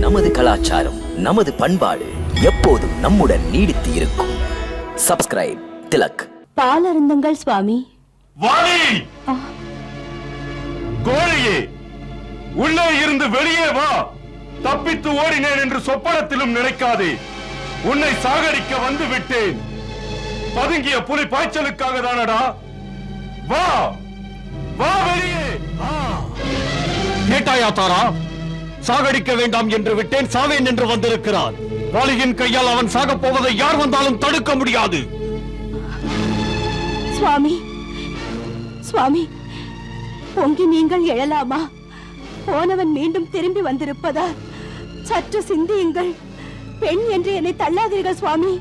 நமது கலாச்சாரம், நமது பண்பாடு எப்போதும் நம்முடன் நீடித்து இருக்கும். சப்ஸ்கிரைப் திலக். பாலருந்தங்கள் சுவாமி. வாணி! கோழியே, உள்ளே இருந்து வெளியே வா. தப்பித்து ஓடினேன் என்று சொப்பனத்திலும் நினைக்காதே. உன்னை சாகடிக்க வந்து விட்டேன். பதுங்கிய புலி பாய்ச்சலுக்காக தானடா. வா வா வெளியே. கேட்டாயா தாரா? சாகடிக்க வேண்டாம் என்று விட்டேன், சாவேன் என்று வந்திருக்கிறான். வாலியின் கையால் அவன் சாக போவதை யார் வந்தாலும் தடுக்க முடியாது. சுவாமி, சுவாமி, பொங்கி நீங்கள் எழலாமா? போனவன் மீண்டும் திரும்பி வந்திருப்பதால் சற்று சிந்தியுங்கள். பெண் என்று என்னை தள்ளாதீர்கள் சுவாமி.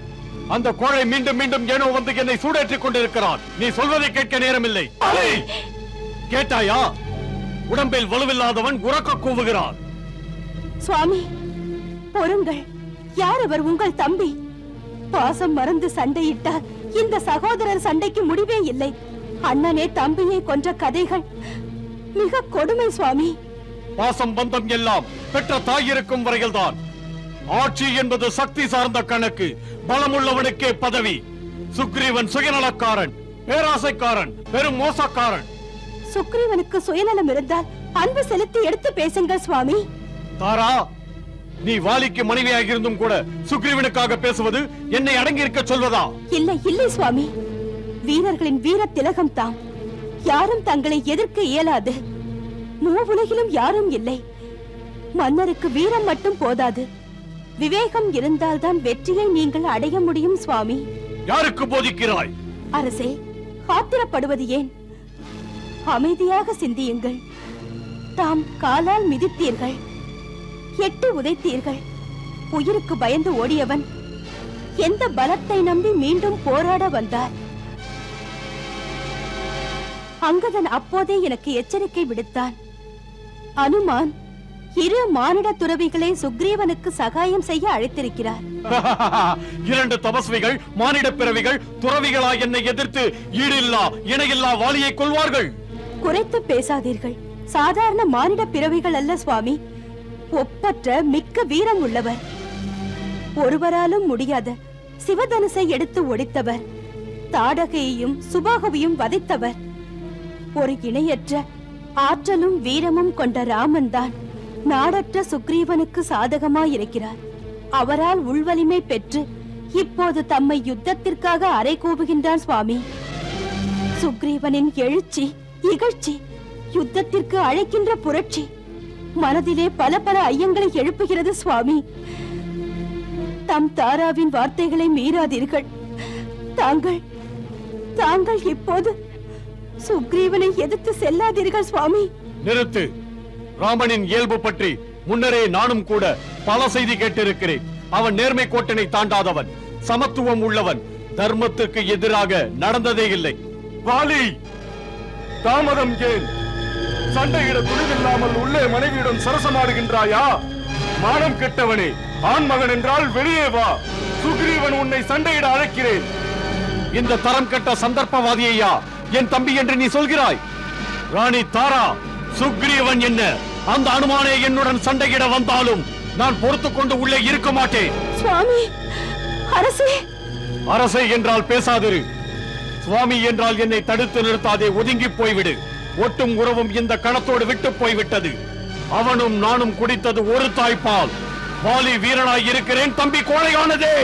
அந்த கோழை மீண்டும் மீண்டும் ஏனோ வந்து என்னை சூடேற்றிக் கொண்டிருக்கிறான். நீ சொல்வதை கேட்க நேரமில்லை. கேட்டாயா? உடம்பில் வலுவில்லாதவன் உறக்க கூவுகிறான். சுவாமி, பொறுங்கள். யார் அவர்? உங்கள் தம்பி. பாசம் மறந்து சண்டையிட்டால் இந்த சகோதரர் சண்டைக்கு முடிவே இல்லை. அண்ணனே தம்பியை கொன்ற கதைகள் மிக கொடுமை சுவாமி. பாசம் பந்தம் எல்லாம் பெற்ற தாய் இருக்கும் வரையில்தான். ஆட்சி என்பது சக்தி சார்ந்த கணக்கு. பலமுள்ளவனுக்கே பதவி. சுக்ரீவன் சுயநலக்காரன், பேராசைக்காரன், பெரும் மோசக்காரன். சுக்ரீவனுக்கு சுயநலம் இருந்தால் அன்பு செலுத்தி எடுத்து பேசுங்கள் சுவாமி. தாரா, நீ வாலிக்கு மனைவியாக இருந்தும் கூட சுக்ரீவனுக்காக பேசுவது என்னை அடங்கி இருக்க சொல்வதா? இல்லை இல்லை சுவாமி, வீரர்களின் வீர திலகம் தாம். யாரும் தங்களை எதிர்க்க இயலாது. மூவுலகிலும் யாரும் இல்லை. மன்னருக்கு வீரம் மட்டும் போதாது, விவேகம் இருந்தால்தான் வெற்றியை நீங்கள் அடைய முடியும் சுவாமி. யாருக்கு போதிக்கிறாய்? அரசே, ஆத்திரப்படுவது ஏன்? அமைதியாக சிந்தியுங்கள். தாம் காலால் மிதித்தீர்கள், எட்டி உதைத்தீர்கள். உயிருக்கு பயந்து ஓடியவன் எந்த பலத்தை நம்பி மீண்டும் போராட வந்தார்? அங்கதன் அப்போதே எனக்கு எச்சரிக்கை விடுத்தான். அனுமான் இரு மானிட துறவிகளை சுக்ரீவனுக்கு சகாயம் செய்ய அழைத்திருக்கிறார். இரண்டு தபஸ்விகள், மானிட பிறவிகள், துறவிகளா என்னை எதிர்த்து ஈடில்லா இணையில்லா வாலியை கொள்வார்கள்? குறைத்து பேசாதீர்கள். சாதாரண மானிட பிறவிகள் அல்ல சுவாமி. ஒப்பற்ற மிக்க வீரம் உள்ளவர். ஒருவராலும் முடியாத சிவதனுசை எடுத்து ஒடித்தவர். தாடகையையும் சுபாகுவையும் வதைத்தவர். ஒரு இணையற்ற ஆற்றலும் வீரமும் கொண்ட ராமன் தான் நாடற்ற சுக்ரீவனுக்கு சாதகமாயிருக்கிறார். அவரால் உள்வலிமை பெற்று இப்போது தம்மை யுத்தத்திற்காக அறை கூவுகின்றான் சுவாமி. சுக்ரீவனின் எழுச்சி, இகழ்ச்சி, யுத்தத்திற்கு அழைக்கின்ற புரட்சி மனதிலே பல பல ஐயங்களை எழுப்புகிறது சுவாமி. தம் தாராவின் வார்த்தைகளை மீறாதீர்கள். தாங்கள் இப்போது சுக்ரீவனை எதிர்த்து செல்லாதீர்கள் சுவாமி. நிறுத்து. ராமனின் இயல்பு பற்றி முன்னரே நானும் கூட பல செய்தி கேட்டிருக்கிறேன். அவன் நேர்மை கோட்டினை தாண்டாதவன், சமத்துவம் உள்ளவன், தர்மத்திற்கு எதிராக நடந்ததே இல்லை. வாலி, தாமதம் ஏன்? சண்டையிட துணிவில்லாமல் உள்ளே மனைவியுடன் சரசமாடுகின்றாயா? மானம் கெட்டவனே, ஆண் மகன் என்றால் வெளியே வா. சுக்ரீவன் உன்னை சண்டையிட அழைக்கிறேன். இந்த தரம் கெட்ட சந்தர்ப்பவாதியையா என் தம்பி என்று நீ சொல்கிறாய்? ராணி தாரா, சுக்ரீவன் என்ன அந்த அனுமானே என்னுடன் சண்டையிட வந்தாலும் நான் பொறுத்துக் கொண்டு உள்ளே இருக்க மாட்டேன். சுவாமி, அரசே. அரசே என்றால் பேசாதிரு. சுவாமி என்றால் என்னை தடுத்து நிறுத்தாதே, ஒதுங்கி போய்விடு. ஒட்டும் உறவும் இந்த கணத்தோடு விட்டு போய்விட்டது. அவனும் நானும் குடித்தது ஒரு தாய்ப்பால். வாலி வீரனாய் இருக்கிறேன், தம்பி கோழையானதே.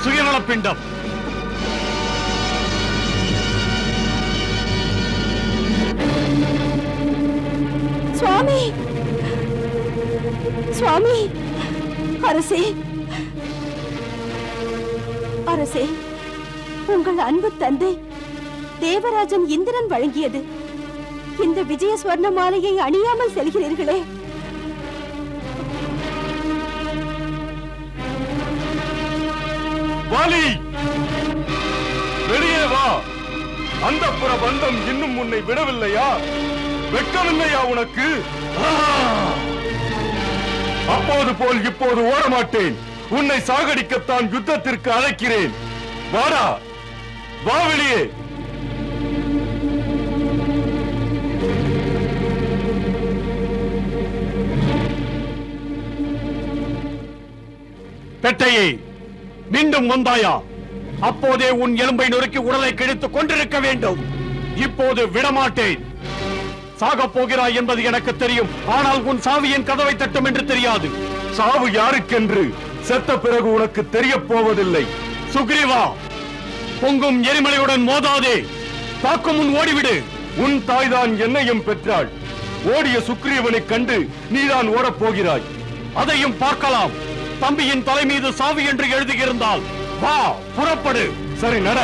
சுயநல பிண்டம். சுவாமி, சுவாமி, அரசே, அரசே, உங்கள் அன்பு தந்தை தேவராஜன் இந்திரன் வழங்கியது. இந்த விஜய ஸ்வர்ண மாலையை அணியாமல் செல்கிறீர்களே. வாலி, வெளியே வா. அந்த புற பந்தம் இன்னும் உன்னை விடவில்லையா? வெட்கமில்லையா உனக்கு? அப்போது போல் இப்போது ஓடமாட்டேன். உன்னை சாகடிக்கத்தான் யுத்தத்திற்கு அழைக்கிறேன். வாடா, வா வெளியே. பெட்டையே, மீண்டும் வந்தாயா? அப்போதே உன் எலும்பை நொறுக்கி உடலை கிழித்துக் கொண்டிருக்க வேண்டும். இப்போது விடமாட்டேன். சாகப் போகிறாய் என்பது எனக்கு தெரியும். ஆனால் உன் சாவியின் கதவை தட்டும் என்று தெரியாது. சாவு யாருக்கென்று செத்த பிறகு உனக்கு தெரிய போவதில்லை. சுக்ரீவா, பொங்கும் எரிமலையுடன் மோதாதே. தாக்கும் முன் ஓடிவிடு. உன் தாய்தான் என்னையும் பெற்றாள். ஓடிய சுக்ரீவனை கண்டு நீதான் ஓடப் போகிறாய். அதையும் பார்க்கலாம். தம்பியின் தலை மீது சாவி என்று எழுதியிருந்தால் வா, புறப்படு. சரி, நட.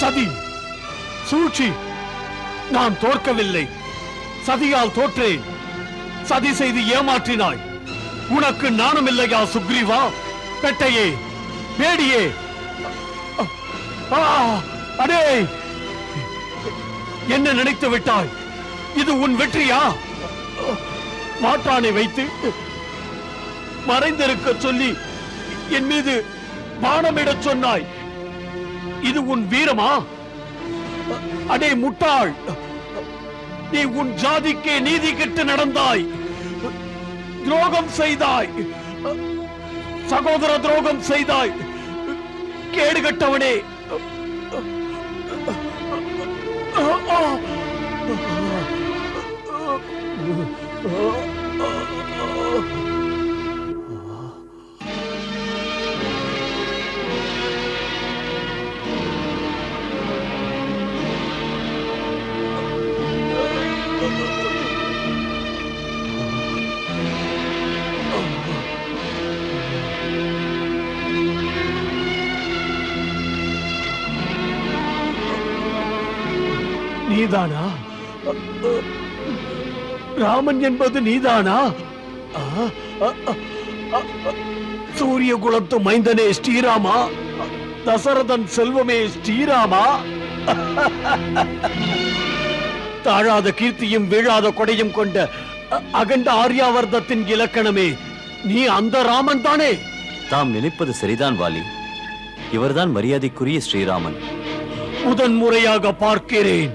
சதி, சூழ்ச்சி. நான் தோற்கவில்லை. சதியால் தோற்றேன். சதி செய்து ஏமாற்றினாய். உனக்கு நாணம் இல்லையா சுக்ரீவா? பெட்டையே, பேடியே, அடே, என்ன நினைத்து விட்டாய்? இது உன் வெற்றியா? மாற்றானை வைத்து மறைந்திருக்க சொல்லி என் மீது பானமிடச் சொன்னாய். இது உன் வீரமா? அடே முட்டாள், நீ உன் ஜாதிக்கே நீதி கெட்டு நடந்தாய். துரோகம் செய்தாய். சகோதர துரோகம் செய்தாய். கேடுகட்டவனே. நீதானா? ராமன் என்பது நீதானா? சூரிய குலத்து மைந்தனே ஸ்ரீராமா, தசரதன் செல்வமே ஸ்ரீராமா. தாழாத கீர்த்தியும் வீழாத கொடையும் கொண்ட அகண்ட ஆர்யாவர்தத்தின் இலக்கணமே நீ அந்த ராமன் தானே? தாம் நினைப்பது சரிதான் வாலி. இவர்தான் மரியாதைக்குரிய ஸ்ரீராமன். முதன் முறையாக பார்க்கிறேன்.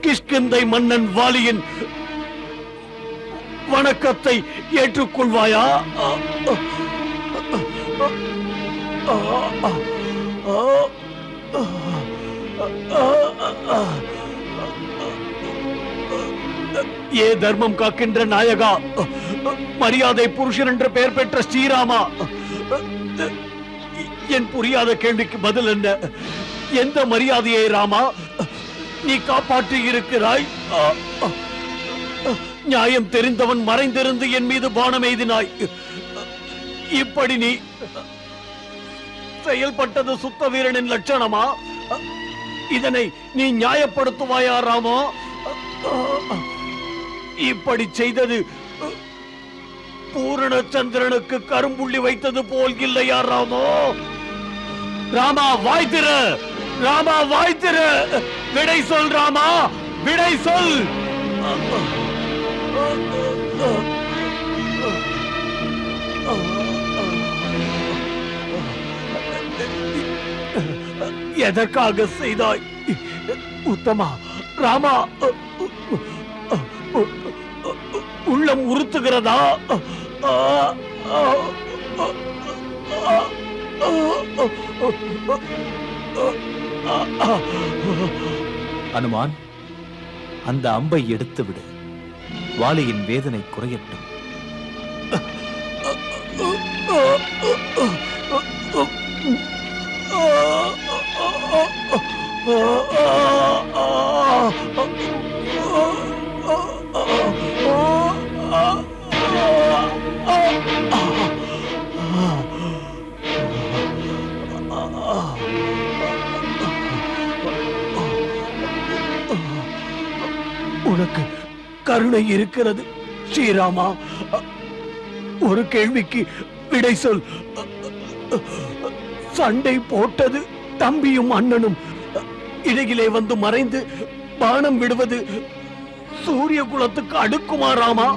கிஷ்கிந்தை மன்னன் வாலியின் வணக்கத்தை ஏற்றுக்கொள்வாயா? ஏ தர்மம் காக்கின்ற நாயகா, மரியாதை புருஷன் என்ற பெயர் பெற்ற ஸ்ரீராமா, என் புரியாத கேள்விக்கு பதில் என்ன? எந்த மரியாதையை ராமா நீ காப்பாற்றி இருக்கிறாய்? நியாயம் தெரிந்தவன் மறைந்திருந்து என் மீது பானம் எய்தினாய். இப்படி நீ செயல்பட்டது சுத்த வீரனின் லட்சணமா? இதனை நீ நியாயப்படுத்துவாயா ராமா? இப்படி செய்தது பூரணச்சந்திரனுக்கு கரும்புள்ளி வைத்தது போல் இல்லையா ராமோ? ராமா வாய்த்திர, ராமா வாய்த்திர, விடை சொல் ராமா, விடை சொல். எதற்காக செய்தாய் உத்தமா? ராமா, உள்ளம் உறுத்துகிறதா? அனுமான், அந்த அம்பை எடுத்து விடு. வாலியின் வேதனை குறையட்டும். உனக்கு கருணை இருக்கிறது ஸ்ரீராமா. ஒரு கேள்விக்கு விடை சொல். சண்டை போட்டது தம்பியும் அண்ணனும். இடையிலே வந்து மறைந்து பானம் விடுவது சூரிய குலத்துக்கு அடுக்குமா ராமா?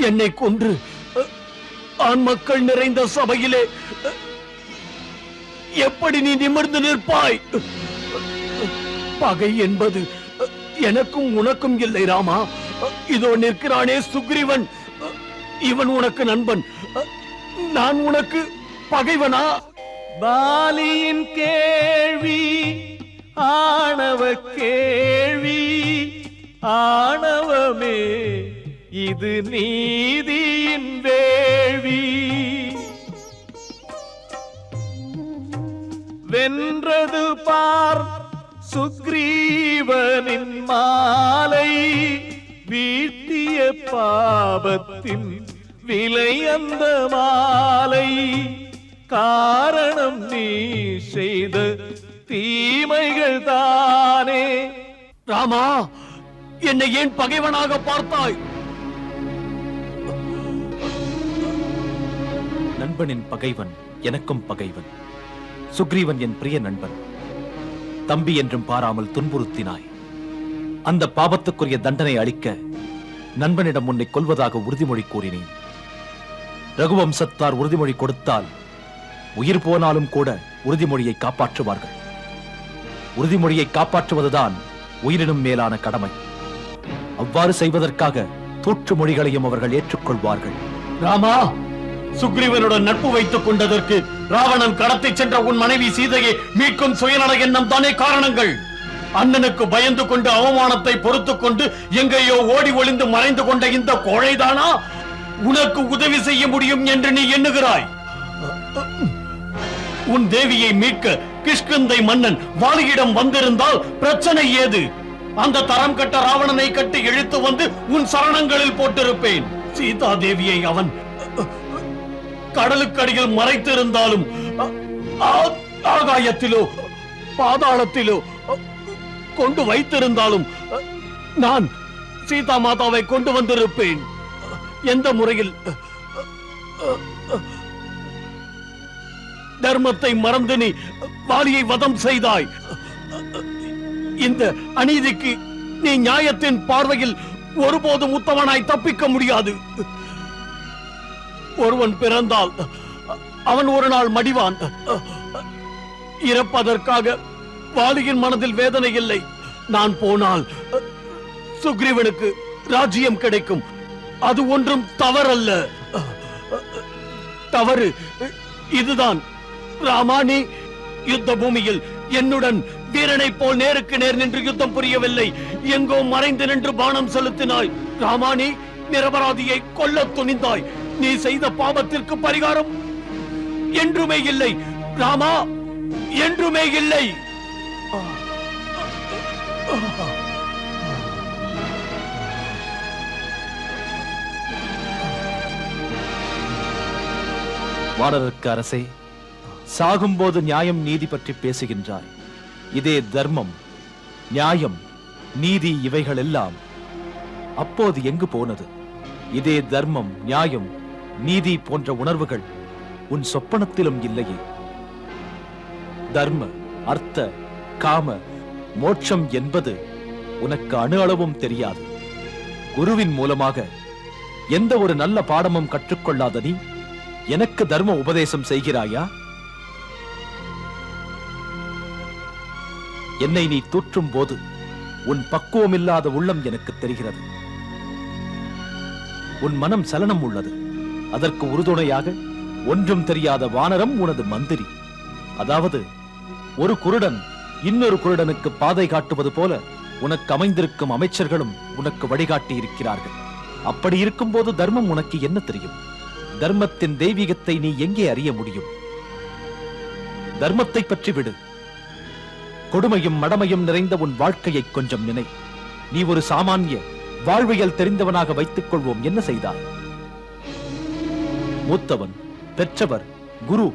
என்னை கொன்று ஆண் மக்கள் நிறைந்த சபையிலே எப்படி நீ நிமிர்ந்து நிற்பாய்? பகை என்பது எனக்கும் உனக்கும் இல்லை ராமா. இதோ நிற்கிறானே சுக்ரீவன், இவன் உனக்கு நண்பன், நான் உனக்கு பகைவனா? வாலியின் கேள்வி ஆணவ கேள்வி, ஆணவமே இது நீதியின் வேள்வி. வென்றது பார் சுக்ரீவனின் மாலை, வீட்டிய பாபத்தின் விலை அந்த மாலை. காரணம் நீ செய்த தீமைகள் தானே. ராமா, என்னை ஏன் பகைவனாக பார்த்தாய்? நண்பனின் பகைவன் எனக்கும் பகைவன். சுக்ரீவன் என் பிரிய நண்பன். தம்பி என்றும் பாராமல் துன்புறுத்தினாய். அந்த பாவத்துக்குரிய தண்டனை அளிக்க நண்பனிடம் உன்னை கொல்வதாக உறுதிமொழி கூறினேன். ரகுவம்சத்தார் உறுதிமொழி கொடுத்தால் உயிர் போனாலும் கூட உறுதிமொழியை காப்பாற்றுவார்கள். உறுதிமொழியை காப்பாற்றுவதுதான் உயிரினும் மேலான கடமை. அவ்வாறு செய்வதற்காக தூற்று மொழிகளையும் அவர்கள் ஏற்றுக்கொள்வார்கள். ராமா, சுக்ரீவனுடன் நட்பு வைத்துக் கொண்டதற்கு ராவணன் கடத்தி சென்ற உன் மனைவி சீதையை மீட்கும் சுயநல எண்ணம் தானே காரணங்கள். அண்ணனுக்கு பயந்து கொண்டு அவமானத்தை பொறுத்துக் கொண்டு எங்கேயோ ஓடி ஒளிந்து மறைந்து கொண்ட இந்த கோழைதானா உனக்கு உதவி செய்ய முடியும் என்று நீ எண்ணுகிறாய்? உன் தேவியை மீட்க கிஷ்கிந்தை மன்னன் வாலியிடம் வந்திருந்தால் பிரச்சனை ஏது? அந்த தரம் கட்ட ராவணனை கட்டி இழுத்து வந்து உன் சரணங்களில் போட்டிருப்பேன். சீதா தேவியை அவன் கடலுக்கடியில் மறைத்திருந்தாலும் ஆகாயத்திலோ பாதாளத்திலோ கொண்டு வைத்திருந்தாலும் நான் சீதா மாதாவை கொண்டு வந்திருப்பேன். எந்த முறையில் தர்மத்தை மறந்து நீ வாலியை வதம் செய்தாய்? இந்த அநீதிக்கு நீ நியாயத்தின் பார்வையில் ஒருபோதும் உத்தமனாய் தப்பிக்க முடியாது. ஒருவன் பிறந்தால் அவன் ஒரு நாள் மடிவான். இறப்பதற்காக வாலியின் மனதில் வேதனை இல்லை. நான் போனால் சுக்ரீவனுக்கு ராஜ்யம் கிடைக்கும். அது ஒன்றும் தவறல்ல. தவறு இதுதான். ராமானி, யுத்த பூமியில் என்னுடன் வீரனை போல் நேருக்கு நேர் நின்று யுத்தம் புரியவில்லை. எங்கோ மறைந்து நின்று பானம் செலுத்தினாய். ராமானி, நிரபராதியை கொல்ல துணிந்தாய். நீ செய்த பாவத்திற்கு பரிகாரம் என்றுமே இல்லை. ராமா, என்றுமே இல்லை. வானரருக்கு அரசே, சாகும்போது நியாயம் நீதி பற்றி பேசுகின்றாய். இதே தர்மம், நியாயம், நீதி இவைகள் எல்லாம் அப்போது எங்கு போனது? இதே தர்மம், நியாயம், நீதி போன்ற உணர்வுகள் உன் சொப்பனத்திலும் இல்லையே. தர்ம, அர்த்த, காம, மோட்சம் என்பது உனக்கு அணு அளவும் தெரியாது. குருவின் மூலமாக எந்த ஒரு நல்ல பாடமும் கற்றுக்கொள்ளாத நீ எனக்கு தர்ம உபதேசம் செய்கிறாயா? என்னை நீ தூற்றும் போது உன் பக்குவமில்லாத உள்ளம் எனக்கு தெரிகிறது. உன் மனம் சலனம் உள்ளது. அதற்கு உறுதுணையாக ஒன்றும் தெரியாத வானரம் உனது மந்திரி. அதாவது ஒரு குருடன் இன்னொரு குருடனுக்கு பாதை காட்டுவது போல உனக்கு அமைந்திருக்கும் அமைச்சர்களும் உனக்கு வழிகாட்டி இருக்கிறார்கள். அப்படி இருக்கும்போது தர்மம் உனக்கு என்ன தெரியும்? தர்மத்தின் தெய்வீகத்தை நீ எங்கே அறிய முடியும்? தர்மத்தை பற்றி விடு. கொடுமையும் மடமையும் நிறைந்த உன் வாழ்க்கையை கொஞ்சம் நினை. நீ ஒரு சாமானிய வாழ்வியல் தெரிந்தவனாக வைத்துக் கொள்வோம். என்ன செய்தாய்? மூத்தவன், பெற்றவர், குரு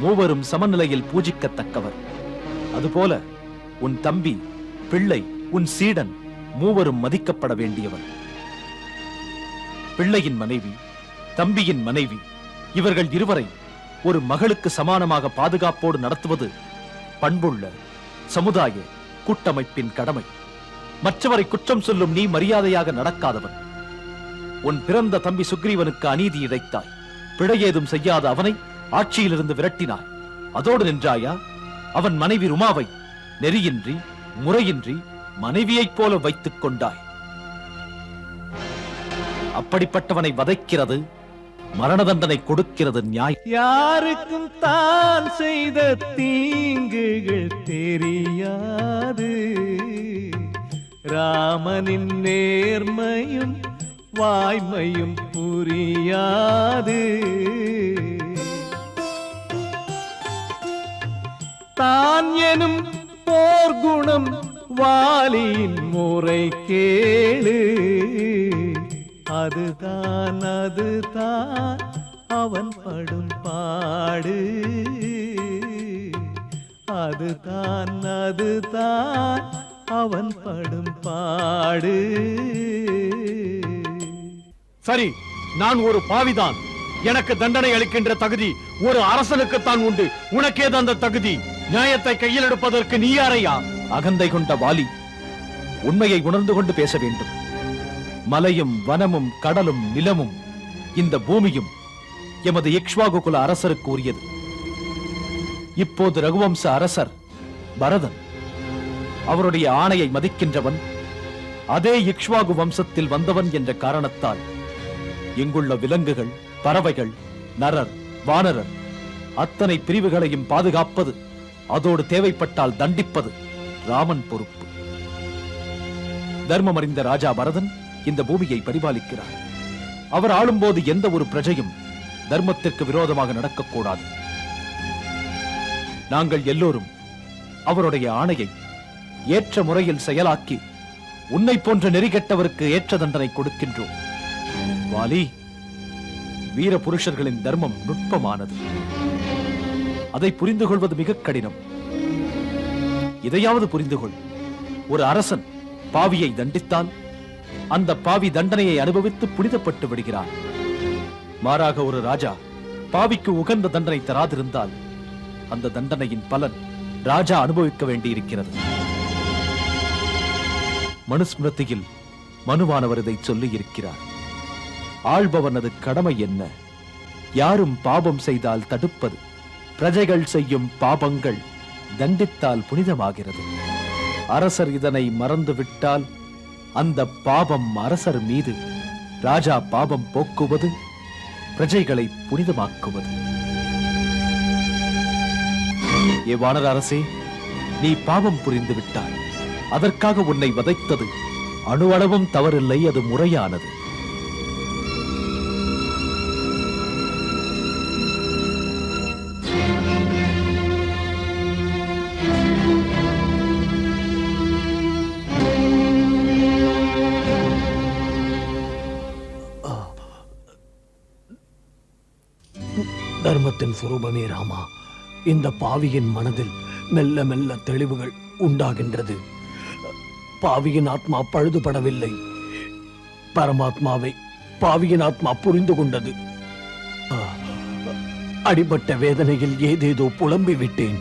மூவரும் சமநிலையில் பூஜிக்கத்தக்கவர். அதுபோல உன் தம்பி, பிள்ளை, உன் சீடன் மூவரும் மதிக்கப்பட வேண்டியவர். பிள்ளையின் மனைவி, தம்பியின் மனைவி இவர்கள் இருவரை ஒரு மகளுக்கு சமானமாக பாதுகாப்போடு நடத்துவது பண்புள்ள சமுதாய கூட்டமைப்பின் கடமை. மற்றவரை குற்றம் சொல்லும் நீ மரியாதையாக நடக்காதவன். உன் பிறந்த தம்பி சுக்ரீவனுக்கு அநீதி இழைத்தாய். பிழையேதும் செய்யாத அவனை ஆட்சியிலிருந்து விரட்டினாய். அதோடு நின்றாயா? அவன் மனைவி ருமாவை நெறியின்றி முறையின்றி மனைவியைப் போல வைத்துக் கொண்டாய். அப்படிப்பட்டவனை வதைக்கிறது, மரண தண்டனை கொடுக்கிறது நியாயம். யாருக்கும் தான் செய்த தீங்குகள் தெரியாது. ராமனின் நேர்மையும் வாய்மையும் புரியாது. தான் எனும் போர்க்குணம் வாலியின் முறை கேளு. அதுதான் அதுதான் அவன் படும் பாடு. அதுதான் அதுதான் அவன் படும் பாடு. சரி, நான் ஒரு பாவிதான். எனக்கு தண்டனை அளிக்கின்ற தகுதி ஒரு அரசனுக்குத்தான் உண்டு. உனக்கேது அந்த தகுதி? நியாயத்தை கையில் எடுப்பதற்கு நீ யாரையா? அகந்தை கொண்ட வாலி, உண்மையை உணர்ந்து கொண்டு பேச வேண்டும். மலையும் வனமும் கடலும் நிலமும் இந்த பூமியும் எமது இக்ஷ்வாகு குல அரசருக்கு உரியது. இப்போது ரகுவம்ச அரசர் பரதன் அவருடைய ஆணையை மதிக்கின்றவன், அதே இக்ஷ்வாகு வம்சத்தில் வந்தவன் என்ற காரணத்தால் இங்குள்ள விலங்குகள், பறவைகள், நரர், வானரர் அத்தனை பிரிவுகளையும் பாதுகாப்பது, அதோடு தேவைப்பட்டால் தண்டிப்பது ராமன் பொறுப்பு. தர்மம் அறிந்த ராஜா பரதன் இந்த பூமியை பரிபாலிக்கிறார். அவர் ஆளும்போது எந்த ஒரு பிரஜையும் தர்மத்திற்கு விரோதமாக நடக்கக்கூடாது. நாங்கள் எல்லோரும் அவருடைய ஆணையை ஏற்ற முறையில் செயலாக்கி உன்னை போன்ற நெறிகெட்டவருக்கு ஏற்ற தண்டனை கொடுக்கின்றோம். வாலி, வீர புருஷர்களின் தர்மம் நுட்பமானது. அதை புரிந்து கொள்வது மிக கடினம். இதையாவது புரிந்து கொள். ஒரு அரசன் பாவியை தண்டித்தால் அந்த பாவி தண்டனையை அனுபவித்து புனிதப்பட்டு விடுகிறான். மாறாக ஒரு ராஜா பாவிக்கு உகந்த தண்டனை தராதிருந்தால் அந்த தண்டனையின் பலன் ராஜா அனுபவிக்க வேண்டியிருக்கிறது. மனுஸ்மிருதியில் மனுவானவர் இதை சொல்லி இருக்கிறார். ஆள்பவனது கடமை என்ன? யாரும் பாபம் செய்தால் தடுப்பது. பிரஜைகள் செய்யும் பாபங்கள் தண்டித்தால் புனிதமாகிறது. அரசர் இதனை மறந்துவிட்டால் அந்த பாபம் அரசர் மீது ராஜா பாபம் போக்குவது, பிரஜைகளை புனிதமாக்குவது. வானர அரசே, நீ பாவம் புரிந்து விட்டாய். அதற்காக உன்னை வதைத்தது அணுவளவும் தவறில்லை, அது முறையானது. தர்மத்தின் சுரூபமே ராமா, இந்த பாவியின் மனதில் மெல்ல மெல்ல தெளிவுகள் உண்டாகின்றது. பாவியின் ஆத்மா பழுதுபடவில்லை, பரமாத்மாவை பாவியின் ஆத்மா புரிந்து கொண்டது. அடிபட்ட வேதனையில் ஏதேதோ புலம்பி விட்டேன்.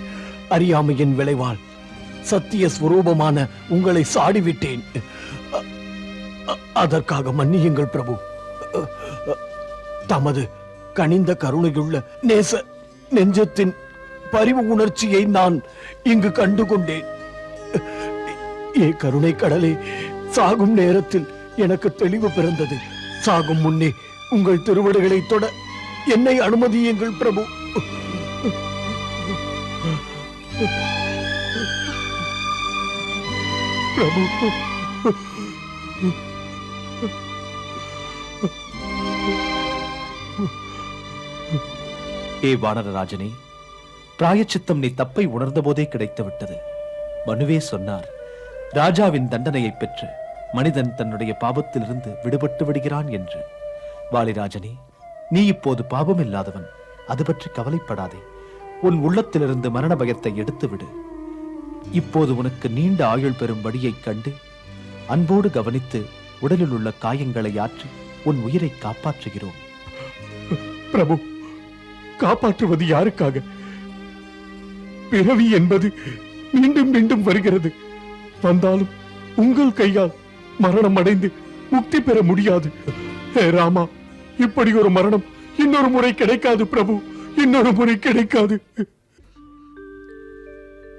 அறியாமையின் விளைவால் சத்திய ஸ்வரூபமான உங்களை சாடிவிட்டேன். அதற்காக மன்னியுங்கள் பிரபு. தமது கனிந்த கருணையுள்ள நேச நெஞ்சத்தின் பரிவு உணர்ச்சியை நான் இங்கு கண்டுகொண்டேன். ஏ கருணை கடலே, சாகும் நேரத்தில் எனக்கு தெளிவு பிறந்தது. சாகும் முன்னே உங்கள் திருவடிகளை தொட என்னை அனுமதியுங்கள் பிரபு. பிரபு, வானரராஜனே, பிராயச்சித்தம் நீ தப்பை உணர்ந்த போதே கிடைத்து விட்டது. மனுவே சொன்னார், ராஜாவின் தண்டனையை பெற்று மனிதன் தன்னுடைய பாபத்திலிருந்து விடுபட்டு விடுகிறான் என்று. வாலிராஜனே, நீ இப்போது பாபம் இல்லாதவன். அது பற்றி கவலைப்படாதே. உன் உள்ளத்திலிருந்து மரண பயத்தை எடுத்துவிடு. இப்போது உனக்கு நீண்ட ஆயுள் பெறும் வழியைக் கண்டு அன்போடு கவனித்து உடலில் உள்ள காயங்களை ஆற்றி உன் உயிரை காப்பாற்றுகிறோம். பிரபு, காப்பாற்றுவது யாருக்காக? பிறவி என்பது மீண்டும் மீண்டும் வருகிறது. வந்தாலும் உங்கள் கையால் மரணம் அடைந்து முக்தி பெற முடியாது. ஹே ராமா, இப்படி ஒரு மரணம் இன்னொரு முறை கிடைக்காது பிரபு, இன்னொரு முறை கிடைக்காது.